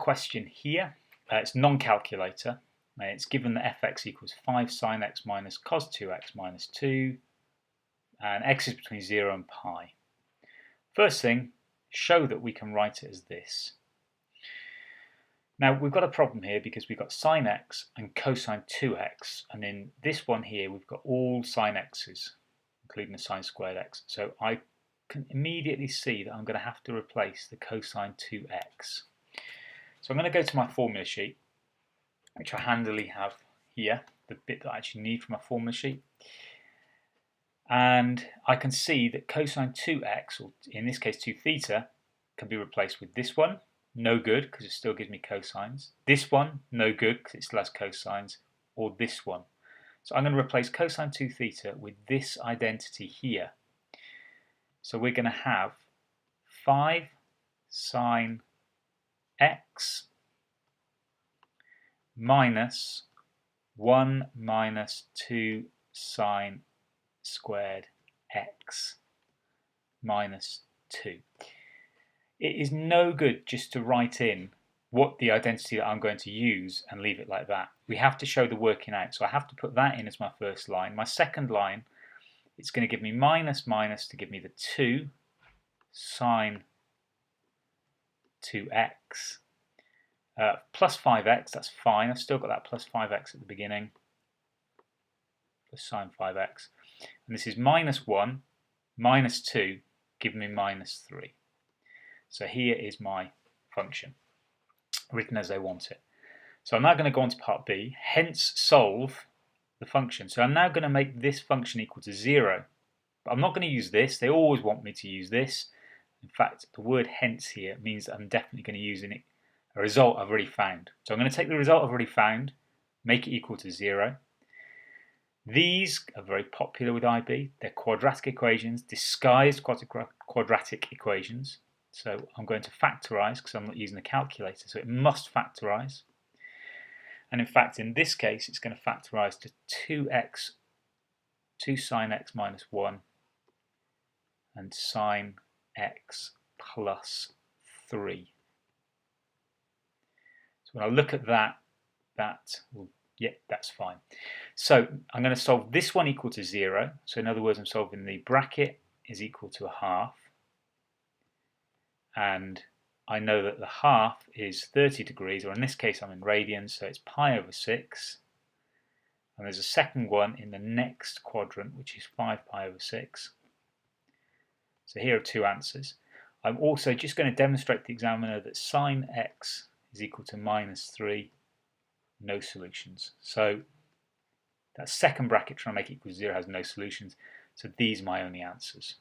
question here. It's non-calculator. It's given that fx equals 5 sine x minus cos 2x minus 2, and x is between 0 and pi. First thing, show that we can write it as this. Now we've got a problem here because we've got sine x and cosine 2x, and in this one here we've got all sine x's, including the sine squared x. So I can immediately see that I'm going to have to replace the cosine 2x. So I'm going to go to my formula sheet, which I handily have here, the bit that I actually need for my formula sheet. And I can see that cosine 2x, or in this case 2 theta, can be replaced with this one, no good because it still gives me cosines. This one, no good because it still has cosines, or this one. So I'm going to replace cosine 2 theta with this identity here. So we're going to have 5 sine x minus 1 minus 2 sine squared x minus 2. It is no good just to write in what the identity that I'm going to use and leave it like that. We have to show the working out. So I have to put that in as my first line. My second line, it's going to give me minus minus to give me the 2 sine 2x plus 5x. That's fine. I've still got that plus 5x at the beginning. Plus sine 5x. And this is minus 1 minus 2 giving me minus 3. So here is my function, written as I want it. So I'm now going to go on to part B, hence solve the function. So I'm now going to make this function equal to 0. But I'm not going to use this. They always want me to use this. In fact, the word hence here means that I'm definitely going to use a result I've already found. So I'm going to take the result I've already found, make it equal to 0. These are very popular with IB. They're quadratic equations, disguised quadratic equations. So I'm going to factorize because I'm not using a calculator, so it must factorize. And in fact, in this case, it's going to factorize to 2x, 2 sine x minus 1, and sine x plus 3. So when I look at that, yeah, that's fine. So I'm going to solve this one equal to 0. So in other words, I'm solving the bracket is equal to a half. And I know that the half is 30 degrees, or in this case I'm in radians, so it's pi over 6. And there's a second one in the next quadrant, which is 5 pi over 6. So here are two answers. I'm also just going to demonstrate to the examiner that sine x is equal to minus 3, no solutions. So that second bracket trying to make it equal to 0 has no solutions, so these are my only answers.